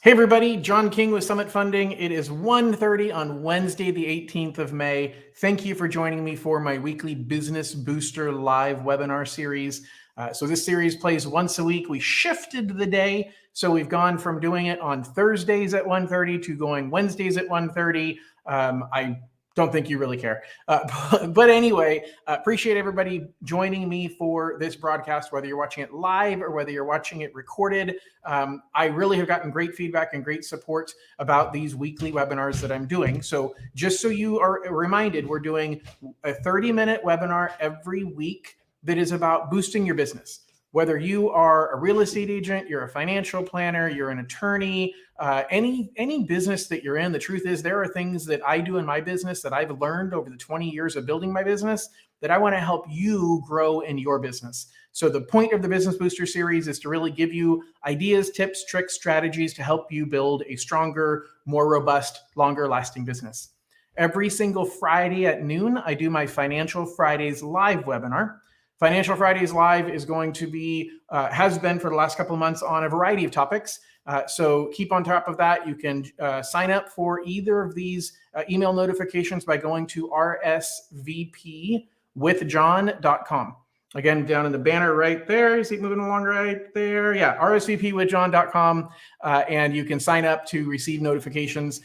Hey everybody, John King with Summit Funding. It is 1:30 on Wednesday, the 18th of May. Thank you for joining me for my weekly Business Booster live webinar series. So this series plays once a week. We shifted the day, so we've gone from doing it on Thursdays at 1:30 to going Wednesdays at 1:30. I don't think you really care. But anyway, appreciate everybody joining me for this broadcast, whether you're watching it live or whether you're watching it recorded. I really have gotten great feedback and great support about these weekly webinars that I'm doing. So just so you are reminded, we're doing a 30-minute webinar every week that is about boosting your business. Whether you are a real estate agent, you're a financial planner, you're an attorney, any business that you're in, the truth is there are things that I do in my business that I've learned over the 20 years of building my business that I want to help you grow in your business. So the point of the Business Booster series is to really give you ideas, tips, tricks, strategies to help you build a stronger, more robust, longer lasting business. Every single Friday at noon, I do my Financial Fridays live webinar. Financial Fridays Live is going to be, has been for the last couple of months on a variety of topics. So keep on top of that. You can sign up for either of these email notifications by going to rsvpwithjohn.com. Again, down in the banner right there, you see it moving along right there. Yeah, rsvpwithjohn.com. And you can sign up to receive notifications.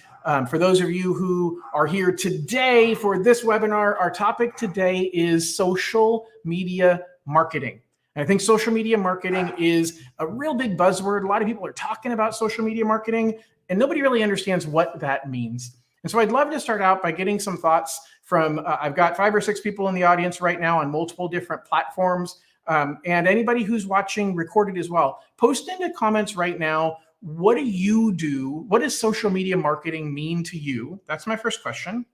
For those of you who are here today for this webinar, our topic today is social media marketing. And I think social media marketing is a real big buzzword. A lot of people are talking about social media marketing, and nobody really understands what that means. And so I'd love to start out by getting some thoughts from, I've got 5 or 6 people in the audience right now on multiple different platforms. And anybody who's watching recorded as well, post in the comments right now, what do you do? What does social media marketing mean to you? That's my first question.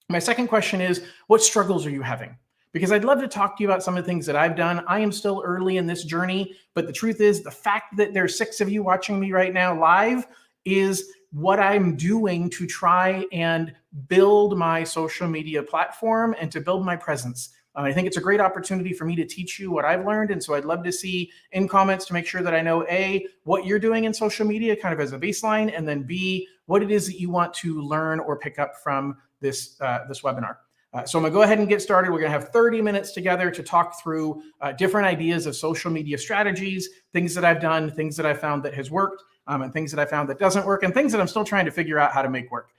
My second question is, what struggles are you having? Because I'd love to talk to you about some of the things that I've done. I am still early in this journey, but the truth is the fact that there's 6 of you watching me right now live is what I'm doing to try and build my social media platform and to build my presence. I think it's a great opportunity for me to teach you what I've learned. And so I'd love to see in comments to make sure that I know, A, what you're doing in social media kind of as a baseline, and then B, what it is that you want to learn or pick up from this webinar. So I'm gonna go ahead and get started. We're gonna have 30 minutes together to talk through different ideas of social media strategies, things that I've done, things that I found that has worked, and things that I found that doesn't work, and things that I'm still trying to figure out how to make work.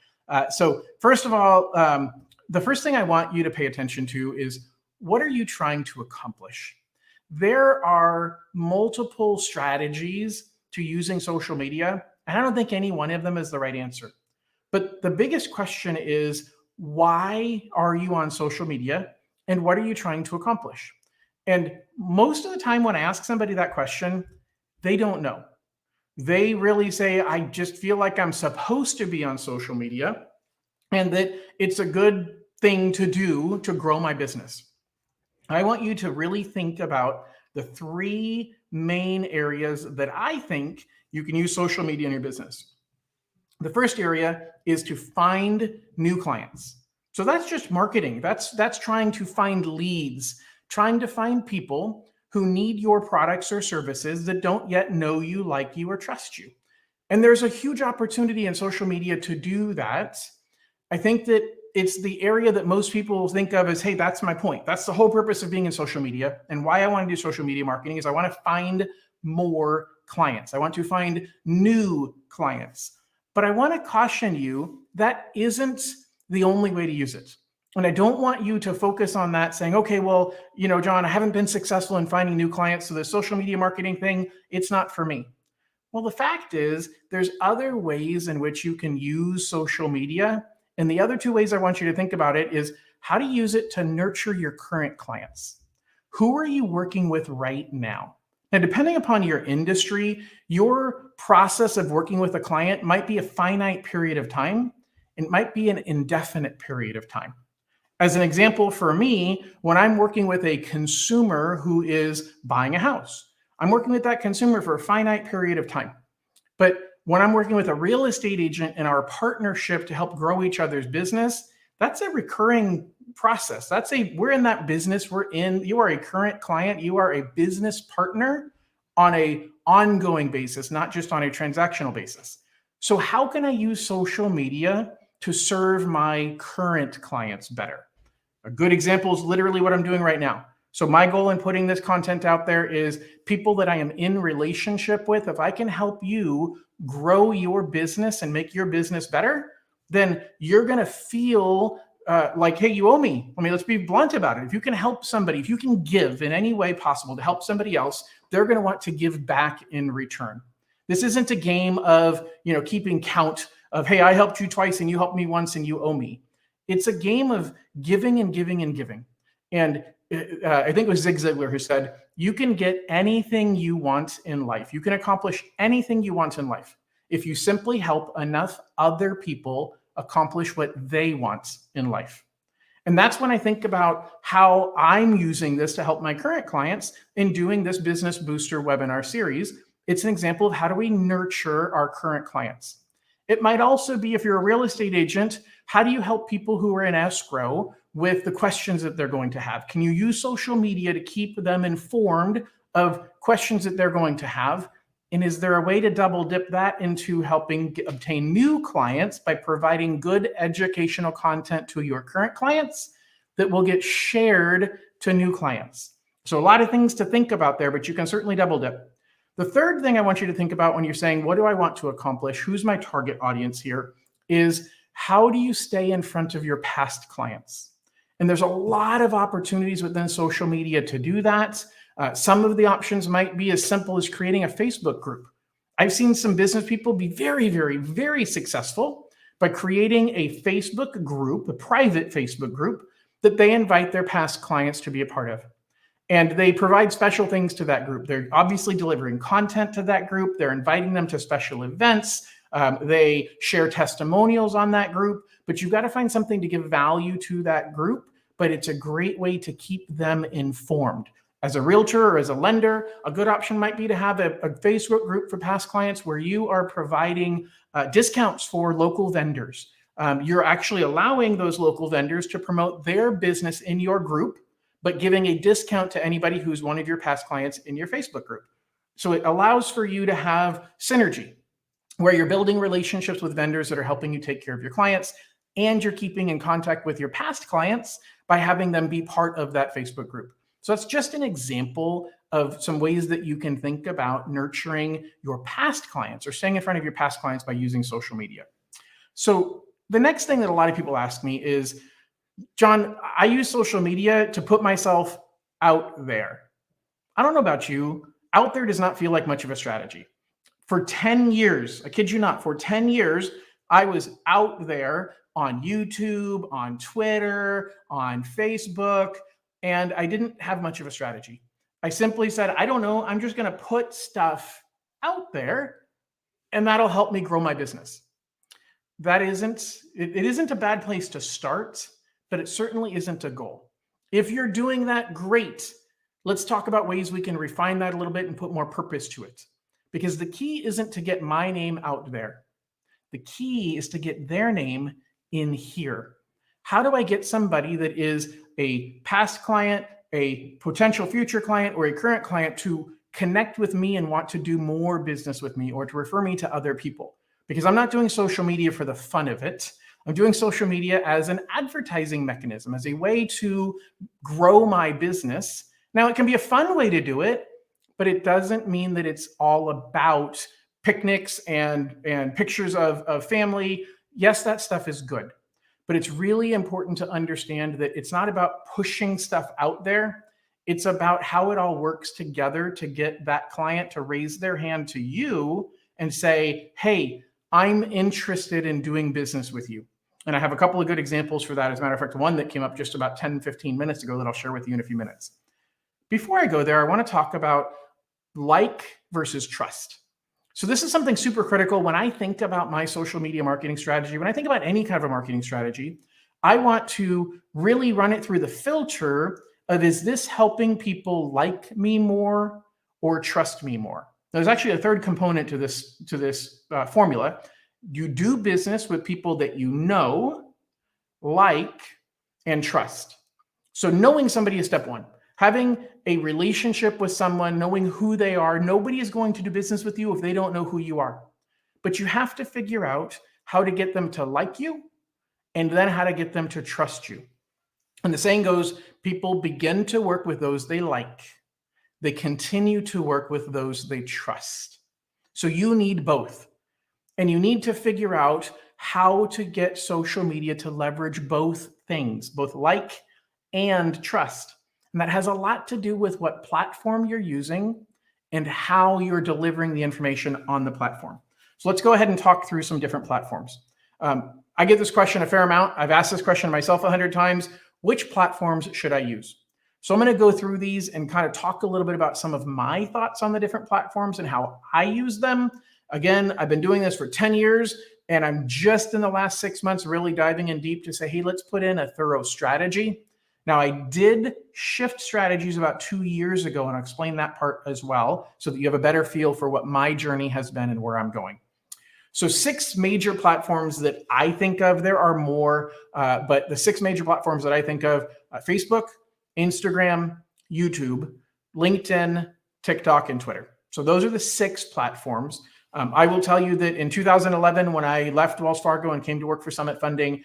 So first of all, the first thing I want you to pay attention to is, what are you trying to accomplish? There are multiple strategies to using social media, and I don't think any one of them is the right answer. But the biggest question is, why are you on social media, and what are you trying to accomplish? And most of the time when I ask somebody that question, they don't know. They really say, I just feel like I'm supposed to be on social media and that it's a good thing to do to grow my business. I want you to really think about the 3 main areas that I think you can use social media in your business. The first area is to find new clients. So that's just marketing. That's trying to find leads, trying to find people who need your products or services that don't yet know you, like you, or trust you. And there's a huge opportunity in social media to do that. I think that it's the area that most people think of as, hey, that's my point. That's the whole purpose of being in social media. And why I want to do social media marketing is I want to find more clients. I want to find new clients. But I want to caution you, that isn't the only way to use it. And I don't want you to focus on that saying, okay, well, John, I haven't been successful in finding new clients, so the social media marketing thing, it's not for me. Well, the fact is, there's other ways in which you can use social media. And the other 2 ways I want you to think about it is, how to use it to nurture your current clients. Who are you working with right now? Now, depending upon your industry, your process of working with a client might be a finite period of time. It might be an indefinite period of time. As an example, for me, when I'm working with a consumer who is buying a house, I'm working with that consumer for a finite period of time. But when I'm working with a real estate agent in our partnership to help grow each other's business, that's a recurring process. We're in that business. You are a current client. You are a business partner on an ongoing basis, not just on a transactional basis. So how can I use social media to serve my current clients better? A good example is literally what I'm doing right now. So my goal in putting this content out there is people that I am in relationship with. If I can help you grow your business and make your business better, then you're going to feel like, hey, you owe me. I mean, let's be blunt about it. If you can help somebody, if you can give in any way possible to help somebody else, they're going to want to give back in return. This isn't a game of, keeping count of, hey, I helped you twice and you helped me once and you owe me. It's a game of giving and giving and giving. And I think it was Zig Ziglar who said, you can get anything you want in life. You can accomplish anything you want in life if you simply help enough other people accomplish what they want in life. And that's when I think about how I'm using this to help my current clients in doing this Business Booster webinar series. It's an example of how do we nurture our current clients. It might also be, if you're a real estate agent, how do you help people who are in escrow with the questions that they're going to have? Can you use social media to keep them informed of questions that they're going to have? And is there a way to double dip that into helping obtain new clients by providing good educational content to your current clients that will get shared to new clients? So a lot of things to think about there, but you can certainly double dip. The third thing I want you to think about when you're saying, what do I want to accomplish? Who's my target audience here? Is how do you stay in front of your past clients? And there's a lot of opportunities within social media to do that. Some of the options might be as simple as creating a Facebook group. I've seen some business people be very, very, very successful by creating a Facebook group, a private Facebook group that they invite their past clients to be a part of. And they provide special things to that group. They're obviously delivering content to that group. They're inviting them to special events. They share testimonials on that group, but you've got to find something to give value to that group. But it's a great way to keep them informed. As a realtor or as a lender, a good option might be to have a Facebook group for past clients where you are providing discounts for local vendors. You're actually allowing those local vendors to promote their business in your group, but giving a discount to anybody who's one of your past clients in your Facebook group. So it allows for you to have synergy where you're building relationships with vendors that are helping you take care of your clients, and you're keeping in contact with your past clients by having them be part of that Facebook group. So that's just an example of some ways that you can think about nurturing your past clients or staying in front of your past clients by using social media. So the next thing that a lot of people ask me is, John, I use social media to put myself out there. I don't know about you. Out there does not feel like much of a strategy. For 10 years, I kid you not, for 10 years, I was out there on YouTube, on Twitter, on Facebook, and I didn't have much of a strategy. I simply said, I don't know, I'm just going to put stuff out there and that'll help me grow my business. It isn't a bad place to start, but it certainly isn't a goal. If you're doing that, great. Let's talk about ways we can refine that a little bit and put more purpose to it. Because the key isn't to get my name out there. The key is to get their name in here. How do I get somebody that is a past client, a potential future client, or a current client to connect with me and want to do more business with me or to refer me to other people? Because I'm not doing social media for the fun of it. I'm doing social media as an advertising mechanism, as a way to grow my business. Now, it can be a fun way to do it, but it doesn't mean that it's all about picnics and pictures of family. Yes, that stuff is good, but it's really important to understand that it's not about pushing stuff out there. It's about how it all works together to get that client to raise their hand to you and say, hey, I'm interested in doing business with you. And I have a couple of good examples for that. As a matter of fact, one that came up just about 10, 15 minutes ago that I'll share with you in a few minutes. Before I go there, I want to talk about like versus trust. So this is something super critical when I think about my social media marketing strategy. When I think about any kind of a marketing strategy, I want to really run it through the filter of, is this helping people like me more or trust me more? There's actually a third component to this formula. You do business with people that you know, like, and trust. So knowing somebody is step one. Having a relationship with someone, knowing who they are. Nobody is going to do business with you if they don't know who you are. but you have to figure out how to get them to like you and then how to get them to trust you. And the saying goes, people begin to work with those they like. They continue to work with those they trust. So you need both. And you need to figure out how to get social media to leverage both things, both like and trust. And that has a lot to do with what platform you're using and how you're delivering the information on the platform. So let's go ahead and talk through some different platforms. I get this question a fair amount. I've asked this question myself 100 times. Which platforms should I use? So I'm going to go through these and kind of talk a little bit about some of my thoughts on the different platforms and how I use them. Again, I've been doing this for 10 years, and I'm just in the last 6 months really diving in deep to say, hey, let's put in a thorough strategy. Now, I did shift strategies about 2 years ago, and I'll explain that part as well so that you have a better feel for what my journey has been and where I'm going. So 6 major platforms that I think of, there are more, but the 6 major platforms that I think of, Facebook, Instagram, YouTube, LinkedIn, TikTok, and Twitter. So those are the 6 platforms. I will tell you that in 2011, when I left Wells Fargo and came to work for Summit Funding,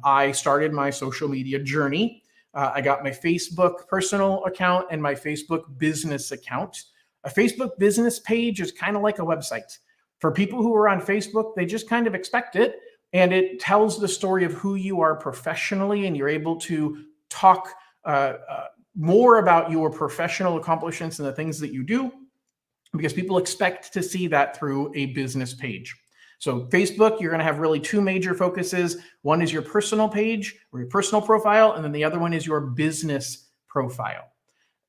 I started my social media journey. I got my Facebook personal account and my Facebook business account. A Facebook business page is kind of like a website. For people who are on Facebook, they just kind of expect it, and it tells the story of who you are professionally, and you're able to talk more about your professional accomplishments and the things that you do, because people expect to see that through a business page. So Facebook, you're going to have really 2 major focuses. One is your personal page or your personal profile, and then the other one is your business profile.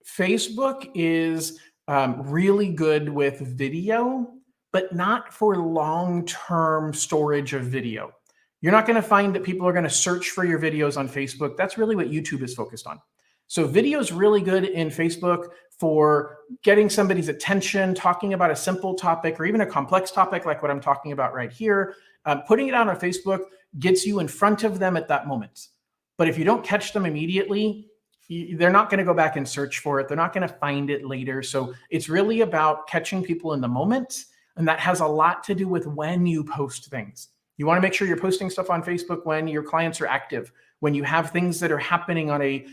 Facebook is really good with video, but not for long-term storage of video. You're not going to find that people are going to search for your videos on Facebook. That's really what YouTube is focused on. So video is really good in Facebook for getting somebody's attention, talking about a simple topic or even a complex topic like what I'm talking about right here. Putting it out on Facebook gets you in front of them at that moment. But if you don't catch them immediately, they're not going to go back and search for it. They're not going to find it later. So it's really about catching people in the moment. And that has a lot to do with when you post things. You want to make sure you're posting stuff on Facebook when your clients are active, when you have things that are happening on a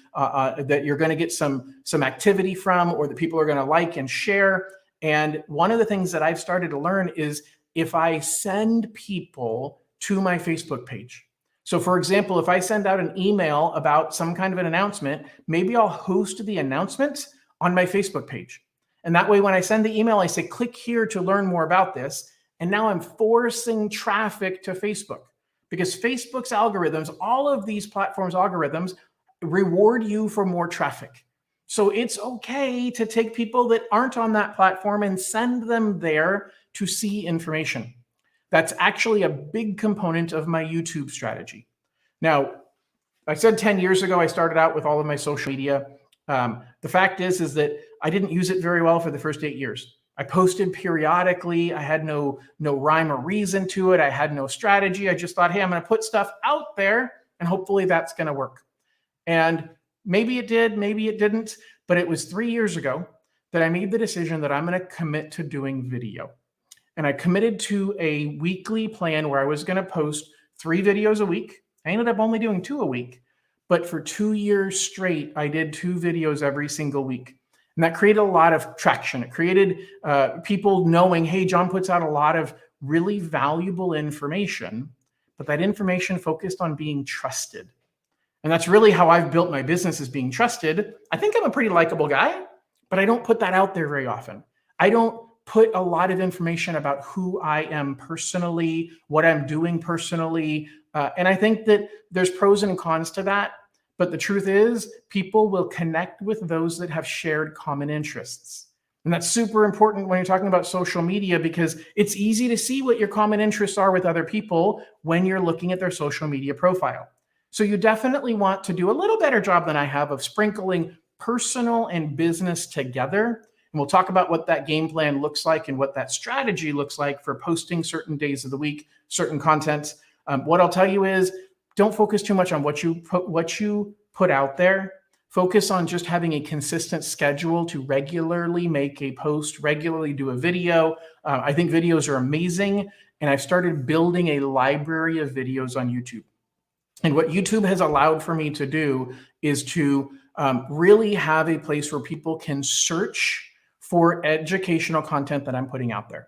that you're going to get some activity from, or that people are going to like and share. And one of the things that I've started to learn is if I send people to my Facebook page. So for example, if I send out an email about some kind of an announcement, maybe I'll host the announcement on my Facebook page. And that way, when I send the email, I say, click here to learn more about this. And now I'm forcing traffic to Facebook, because Facebook's algorithms, all of these platforms' algorithms, reward you for more traffic. So it's okay to take people that aren't on that platform and send them there to see information. That's actually a big component of my YouTube strategy. Now, I said 10 years ago, I started out with all of my social media. The fact is that I didn't use it very well for the first 8 years. I posted periodically. I had no rhyme or reason to it. I had no strategy. I just thought, hey, I'm going to put stuff out there and hopefully that's going to work. And maybe it did, maybe it didn't, but it was 3 years ago that I made the decision that I'm going to commit to doing video. And I committed to a weekly plan where I was going to post 3 videos a week. I ended up only doing 2 a week, but for 2 years straight, I did 2 videos every single week. And that created a lot of traction. It created people knowing, hey, John puts out a lot of really valuable information, but that information focused on being trusted. And that's really how I've built my business, is being trusted. I think I'm a pretty likable guy, but I don't put that out there very often. I don't put a lot of information about who I am personally, what I'm doing personally. And I think that there's pros and cons to that. But the truth is, people will connect with those that have shared common interests. And that's super important when you're talking about social media, because it's easy to see what your common interests are with other people when you're looking at their social media profile. So you definitely want to do a little better job than I have of sprinkling personal and business together. And we'll talk about what that game plan looks like and what that strategy looks like for posting certain days of the week, certain content. What I'll tell you is, don't focus too much on what you put out there. Focus on just having a consistent schedule to regularly make a post, regularly do a video. I think videos are amazing. and I've started building a library of videos on YouTube. And what YouTube has allowed for me to do is to really have a place where people can search for educational content that I'm putting out there.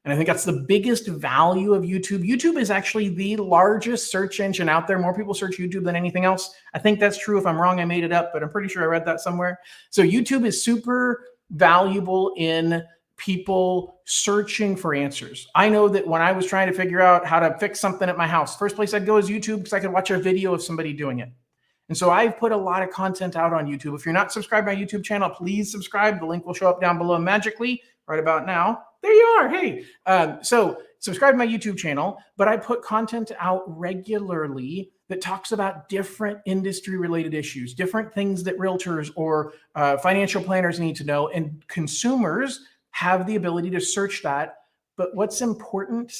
And I think that's the biggest value of YouTube. YouTube is actually the largest search engine out there. More people search YouTube than anything else. I think that's true. If I'm wrong, I made it up, but I'm pretty sure I read that somewhere. So YouTube is super valuable in people searching for answers. I know that when I was trying to figure out how to fix something at my house, first place I'd go is YouTube because I could watch a video of somebody doing it. And so I've put a lot of content out on YouTube. If you're not subscribed to my YouTube channel, please subscribe. The link will show up down below magically right about now. There you are. Hey, so subscribe to my YouTube channel, but I put content out regularly that talks about different industry related issues, different things that realtors or financial planners need to know, and consumers have the ability to search that. But what's important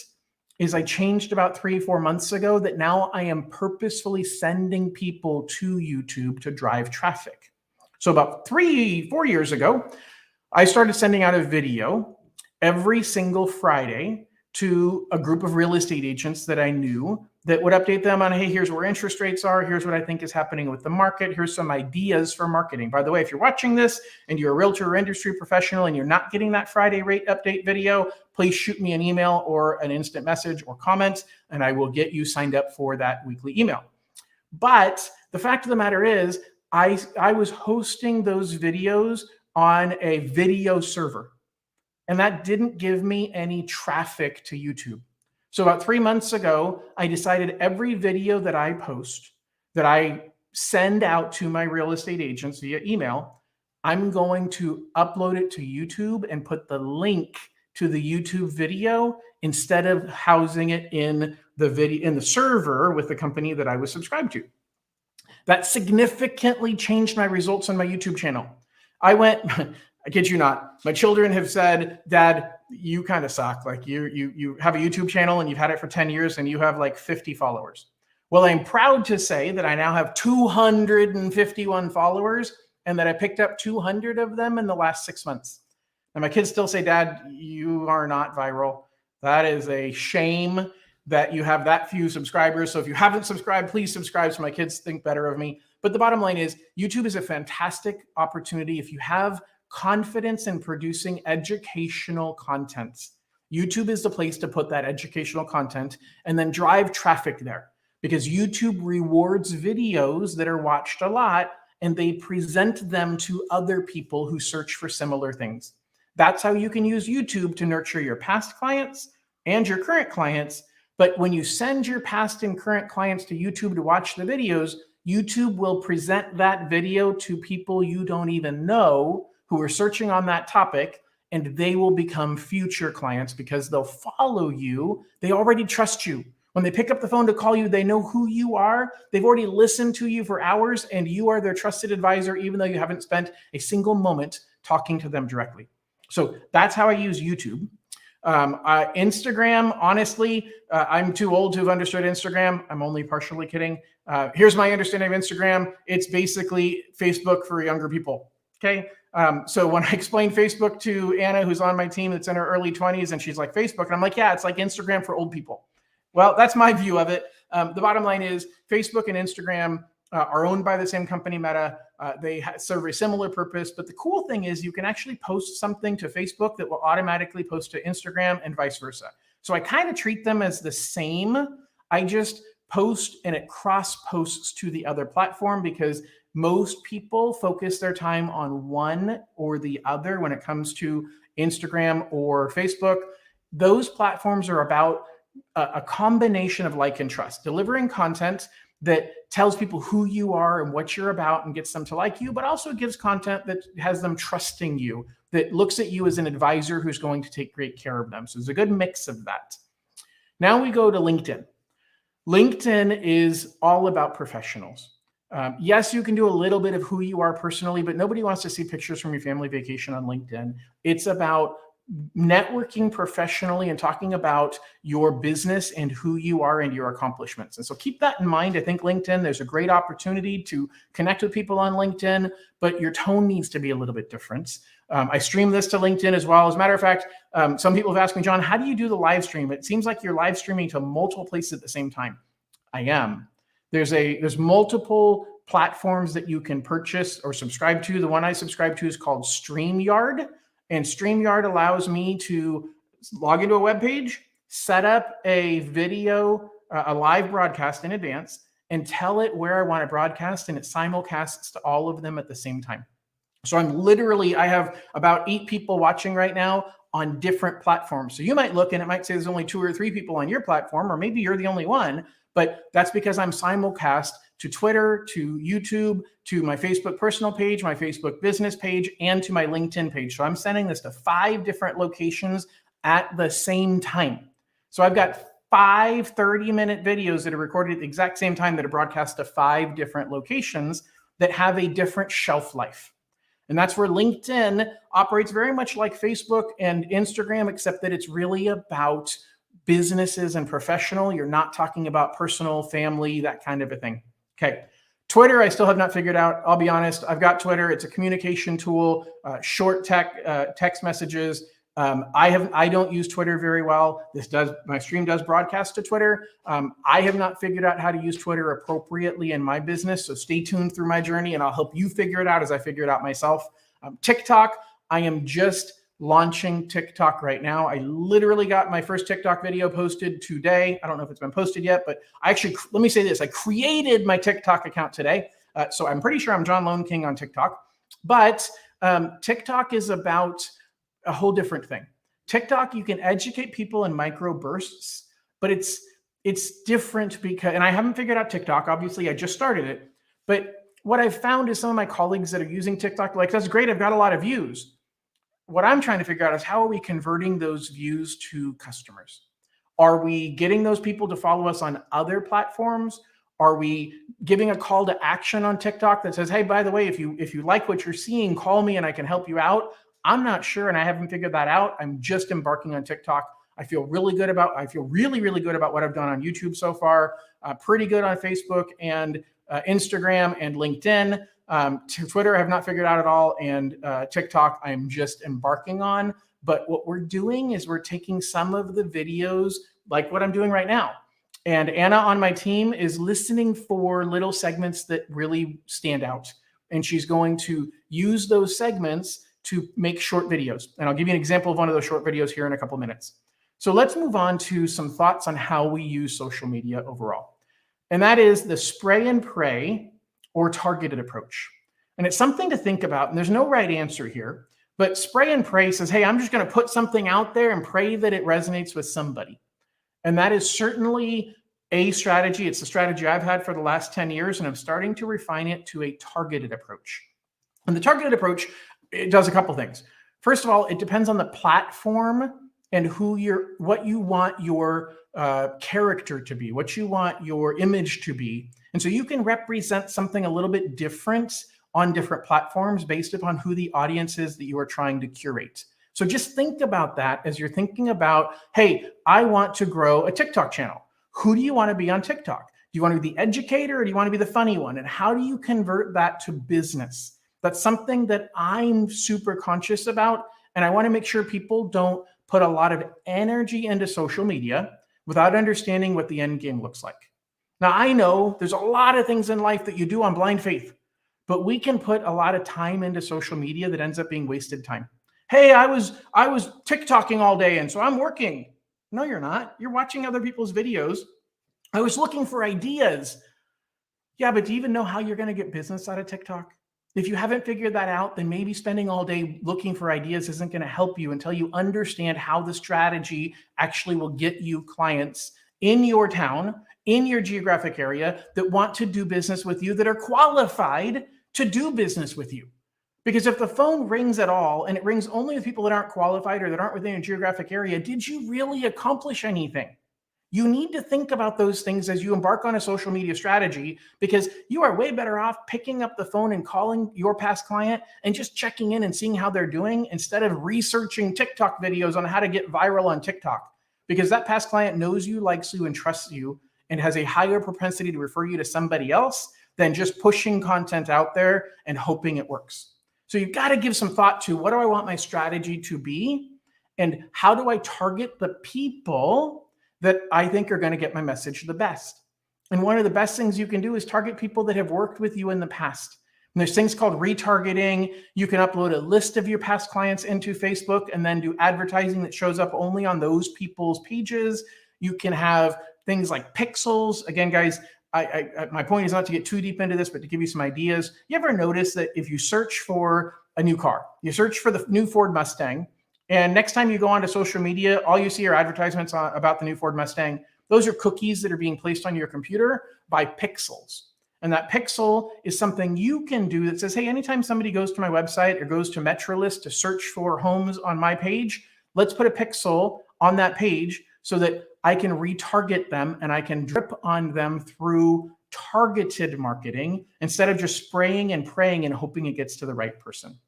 is I changed about 3-4 months ago that now I am purposefully sending people to YouTube to drive traffic. So about 3-4 years ago, I started sending out a video every single Friday to a group of real estate agents that I knew that would update them on, hey, here's where interest rates are. Here's what I think is happening with the market. Here's some ideas for marketing. By the way, if you're watching this and you're a realtor or industry professional and you're not getting that Friday rate update video, please shoot me an email or an instant message or comment, and I will get you signed up for that weekly email. But the fact of the matter is, I was hosting those videos on a video server, and that didn't give me any traffic to YouTube. So about 3 months ago, I decided every video that I post, that I send out to my real estate agents via email, I'm going to upload it to YouTube and put the link to the YouTube video instead of housing it in the server with the company that I was subscribed to. That significantly changed my results on my YouTube channel. I kid you not, my children have said, Dad, you kind of suck. Like you have a YouTube channel and you've had it for 10 years and you have like 50 followers. Well, I'm proud to say that I now have 251 followers and that I picked up 200 of them in the last 6 months. And my kids still say, Dad, you are not viral. That is a shame that you have that few subscribers. So if you haven't subscribed, please subscribe so my kids think better of me. But the bottom line is YouTube is a fantastic opportunity if you have confidence in producing educational content. YouTube is the place to put that educational content and then drive traffic there, because YouTube rewards videos that are watched a lot and they present them to other people who search for similar things. That's how you can use YouTube to nurture your past clients and your current clients. But when you send your past and current clients to YouTube to watch the videos, YouTube will present that video to people you don't even know who are searching on that topic, and they will become future clients because they'll follow you. They already trust you. When they pick up the phone to call you, they know who you are. They've already listened to you for hours, and you are their trusted advisor, even though you haven't spent a single moment talking to them directly. So that's how I use YouTube. Instagram, honestly, I'm too old to have understood Instagram. I'm only partially kidding. Here's my understanding of Instagram. It's basically Facebook for younger people. Okay. So when I explain Facebook to Anna, who's on my team, that's in her early 20s, and she's like, Facebook, and I'm like, yeah, it's like Instagram for old people. Well, that's my view of it. The bottom line is Facebook and Instagram are owned by the same company, Meta. They serve a similar purpose, but the cool thing is you can actually post something to Facebook that will automatically post to Instagram and vice versa. So I kind of treat them as the same. I just post and it cross posts to the other platform because most people focus their time on one or the other when it comes to Instagram or Facebook. Those platforms are about a combination of like and trust, delivering content that tells people who you are and what you're about and gets them to like you, but also gives content that has them trusting you, that looks at you as an advisor who's going to take great care of them. So there's a good mix of that. Now we go to LinkedIn. LinkedIn is all about professionals. Yes, you can do a little bit of who you are personally, but nobody wants to see pictures from your family vacation on LinkedIn. It's about networking professionally and talking about your business and who you are and your accomplishments. And so keep that in mind. I think LinkedIn, there's a great opportunity to connect with people on LinkedIn, but your tone needs to be a little bit different. I stream this to LinkedIn as well. As a matter of fact, some people have asked me, John, how do you do the live stream? It seems like you're live streaming to multiple places at the same time. I am. There's multiple platforms that you can purchase or subscribe to. The one I subscribe to is called StreamYard, and StreamYard allows me to log into a web page, set up a video, a live broadcast in advance, and tell it where I want to broadcast, and it simulcasts to all of them at the same time. So I have about 8 people watching right now on different platforms. So you might look and it might say there's only 2 or 3 people on your platform, or maybe you're the only one, but that's because I'm simulcast to Twitter, to YouTube, to my Facebook personal page, my Facebook business page, and to my LinkedIn page. So I'm sending this to 5 different locations at the same time. So I've got 5 30-minute videos that are recorded at the exact same time that are broadcast to 5 different locations that have a different shelf life. And that's where LinkedIn operates very much like Facebook and Instagram, except that it's really about businesses and professional. You're not talking about personal, family, that kind of a thing. Okay. Twitter, I still have not figured out. I'll be honest. I've got Twitter. It's a communication tool, short text messages. I don't use Twitter very well. My stream does broadcast to Twitter. I have not figured out how to use Twitter appropriately in my business. So stay tuned through my journey and I'll help you figure it out as I figure it out myself. TikTok, I am just launching TikTok right now. I literally got my first TikTok video posted today. I don't know if it's been posted yet, but let me say this. I created my TikTok account today. So I'm pretty sure I'm John Lone King on TikTok, but TikTok is about a whole different thing. TikTok, you can educate people in micro bursts, but it's different because, and I haven't figured out TikTok. Obviously, I just started it, but what I've found is some of my colleagues that are using TikTok, like, that's great, I've got a lot of views. What I'm trying to figure out is how are we converting those views to customers? Are we getting those people to follow us on other platforms? Are we giving a call to action on TikTok that says, hey, by the way, if you like what you're seeing, call me and I can help you out? I'm not sure, and I haven't figured that out. I'm just embarking on TikTok. I feel really, really good about what I've done on YouTube so far. Pretty good on Facebook and Instagram and LinkedIn. Twitter, I have not figured out at all. And TikTok, I'm just embarking on. But what we're doing is we're taking some of the videos, like what I'm doing right now. And Anna on my team is listening for little segments that really stand out. And she's going to use those segments to make short videos. And I'll give you an example of one of those short videos here in a couple minutes. So let's move on to some thoughts on how we use social media overall. And that is the spray and pray or targeted approach. And it's something to think about. And there's no right answer here, but spray and pray says, hey, I'm just going to put something out there and pray that it resonates with somebody. And that is certainly a strategy. It's the strategy I've had for the last 10 years, and I'm starting to refine it to a targeted approach. And the targeted approach, it does a couple things. First of all, it depends on the platform and what you want your character to be, what you want your image to be. And so you can represent something a little bit different on different platforms based upon who the audience is that you are trying to curate. So just think about that as you're thinking about, hey, I want to grow a TikTok channel. Who do you want to be on TikTok? Do you want to be the educator or do you want to be the funny one? And how do you convert that to business? That's something that I'm super conscious about. And I want to make sure people don't put a lot of energy into social media without understanding what the end game looks like. Now, I know there's a lot of things in life that you do on blind faith, but we can put a lot of time into social media that ends up being wasted time. Hey, I was TikToking all day, and so I'm working. No, you're not. You're watching other people's videos. I was looking for ideas. Yeah, but do you even know how you're going to get business out of TikTok? If you haven't figured that out, then maybe spending all day looking for ideas isn't going to help you until you understand how the strategy actually will get you clients in your town, in your geographic area that want to do business with you, that are qualified to do business with you. Because if the phone rings at all and it rings only with people that aren't qualified or that aren't within your geographic area, did you really accomplish anything? You need to think about those things as you embark on a social media strategy, because you are way better off picking up the phone and calling your past client and just checking in and seeing how they're doing instead of researching TikTok videos on how to get viral on TikTok, because that past client knows you, likes you, and trusts you and has a higher propensity to refer you to somebody else than just pushing content out there and hoping it works. So you've got to give some thought to what do I want my strategy to be? And how do I target the people that I think are going to get my message the best? And one of the best things you can do is target people that have worked with you in the past. And there's things called retargeting. You can upload a list of your past clients into Facebook and then do advertising that shows up only on those people's pages. You can have things like pixels. Again, guys, my point is not to get too deep into this, but to give you some ideas. You ever notice that if you search for a new car, you search for the new Ford Mustang, and next time you go onto social media, all you see are advertisements about the new Ford Mustang. Those are cookies that are being placed on your computer by pixels. And that pixel is something you can do that says, hey, anytime somebody goes to my website or goes to Metrolist to search for homes on my page, let's put a pixel on that page so that I can retarget them and I can drip on them through targeted marketing instead of just spraying and praying and hoping it gets to the right person.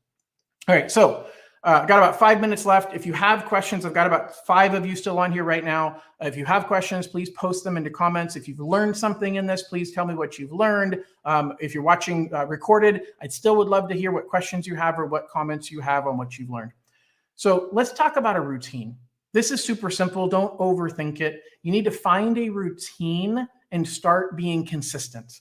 All right, so I've got about 5 minutes left. If you have questions, I've got about 5 of you still on here right now. If you have questions, please post them into comments. If you've learned something in this, please tell me what you've learned. If you're watching recorded, I still would love to hear what questions you have or what comments you have on what you've learned. So let's talk about a routine. This is super simple. Don't overthink it. You need to find a routine and start being consistent.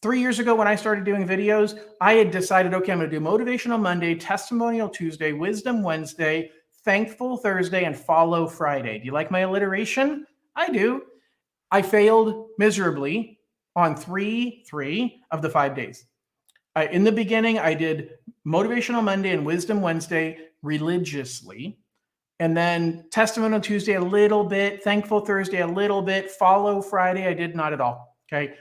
3 years ago, when I started doing videos, I had decided, okay, I'm going to do Motivational Monday, Testimonial Tuesday, Wisdom Wednesday, Thankful Thursday, and Follow Friday. Do you like my alliteration? I do. I failed miserably on three of the 5 days. In the beginning, I did Motivational Monday and Wisdom Wednesday religiously, and then Testimonial Tuesday a little bit, Thankful Thursday a little bit, Follow Friday I did not at all, okay?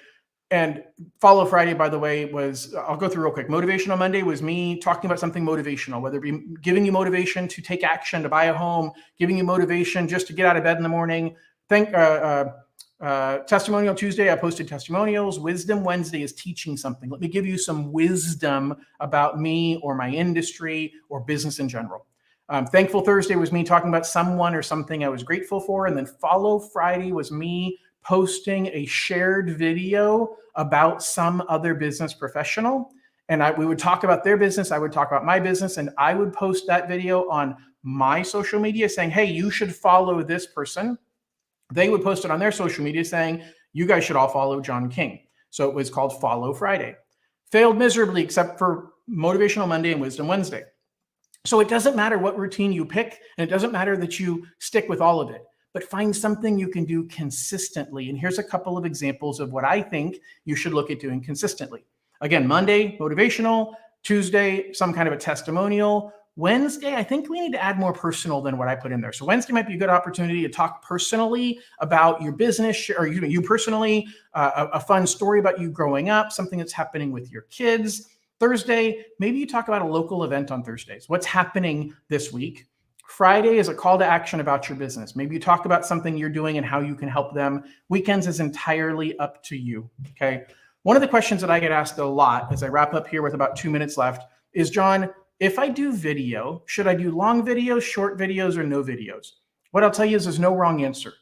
And Follow Friday, by the way, was, I'll go through real quick. Motivational Monday was me talking about something motivational, whether it be giving you motivation to take action, to buy a home, giving you motivation just to get out of bed in the morning. Testimonial Tuesday, I posted testimonials. Wisdom Wednesday is teaching something. Let me give you some wisdom about me or my industry or business in general. Thankful Thursday was me talking about someone or something I was grateful for. And then Follow Friday was me posting a shared video about some other business professional. And we would talk about their business. I would talk about my business, and I would post that video on my social media saying, hey, you should follow this person. They would post it on their social media saying, you guys should all follow John King. So it was called Follow Friday. Failed miserably, except for Motivational Monday and Wisdom Wednesday. So it doesn't matter what routine you pick, and it doesn't matter that you stick with all of it, but find something you can do consistently. And here's a couple of examples of what I think you should look at doing consistently. Again, Monday, motivational. Tuesday, some kind of a testimonial. Wednesday, I think we need to add more personal than what I put in there. So Wednesday might be a good opportunity to talk personally about your business, or you personally, a fun story about you growing up, something that's happening with your kids. Thursday, maybe you talk about a local event on Thursdays. What's happening this week? Friday is a call to action about your business. Maybe you talk about something you're doing and how you can help them. Weekends is entirely up to you, okay? One of the questions that I get asked a lot as I wrap up here with about 2 minutes left is, John, if I do video, should I do long videos, short videos, or no videos? What I'll tell you is there's no wrong answer.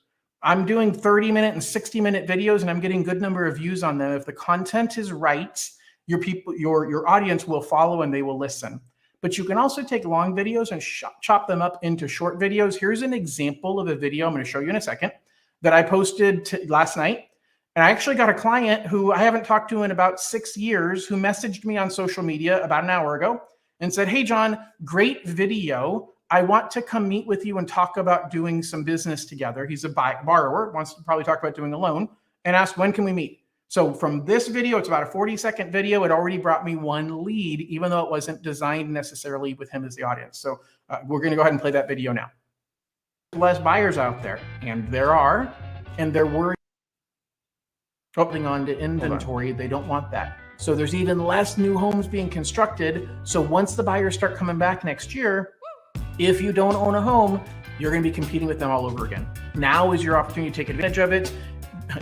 I'm doing 30-minute and 60-minute videos, and I'm getting a good number of views on them. If the content is right, your audience will follow and they will listen. But you can also take long videos and chop them up into short videos. Here's an example of a video I'm going to show you in a second that I posted last night. And I actually got a client who I haven't talked to in about 6 years who messaged me on social media about an hour ago and said, hey, John, great video. I want to come meet with you and talk about doing some business together. He's a borrower, wants to probably talk about doing a loan, and asked, when can we meet? So from this video, it's about a 40-second video. It already brought me one lead, even though it wasn't designed necessarily with him as the audience. So we're going to go ahead and play that video now. Less buyers out there, and there are, and they're worried holding on to inventory. They don't want that. So there's even less new homes being constructed. So once the buyers start coming back next year, if you don't own a home, you're going to be competing with them all over again. Now is your opportunity to take advantage of it.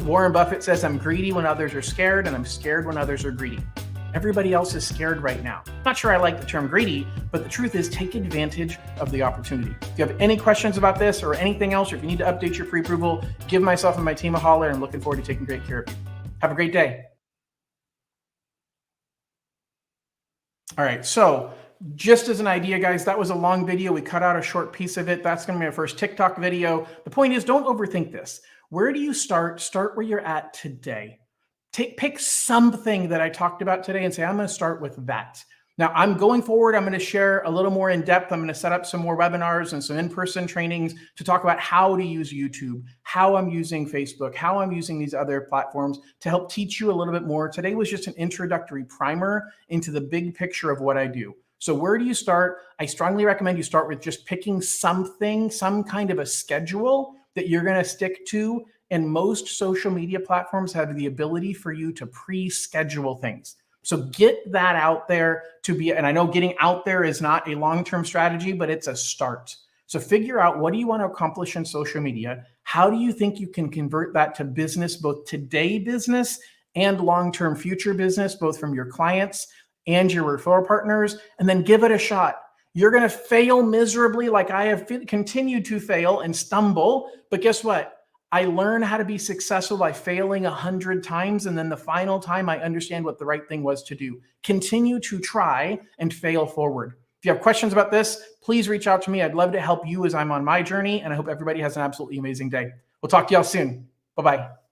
Warren Buffett says, I'm greedy when others are scared, and I'm scared when others are greedy. Everybody else is scared right now. Not sure I like the term greedy, but the truth is take advantage of the opportunity. If you have any questions about this or anything else, or if you need to update your pre-approval, give myself and my team a holler, and I'm looking forward to taking great care of you. Have a great day. All right, so just as an idea, guys, that was a long video. We cut out a short piece of it. That's going to be my first TikTok video. The point is, don't overthink this. Where do you start? Start where you're at today. Pick something that I talked about today and say, I'm going to start with that. Now, I'm going forward. I'm going to share a little more in depth. I'm going to set up some more webinars and some in-person trainings to talk about how to use YouTube, how I'm using Facebook, how I'm using these other platforms to help teach you a little bit more. Today was just an introductory primer into the big picture of what I do. So where do you start? I strongly recommend you start with just picking something, some kind of a schedule that you're going to stick to. And most social media platforms have the ability for you to pre-schedule things. So get that out there to be, and I know getting out there is not a long-term strategy, but it's a start. So figure out, what do you want to accomplish in social media? How do you think you can convert that to business, both today business and long-term future business, both from your clients and your referral partners, and then give it a shot. You're going to fail miserably like I have continued to fail and stumble, but guess what? I learn how to be successful by failing 100 times. And then the final time I understand what the right thing was to do. Continue to try and fail forward. If you have questions about this, please reach out to me. I'd love to help you as I'm on my journey. And I hope everybody has an absolutely amazing day. We'll talk to y'all soon. Bye-bye.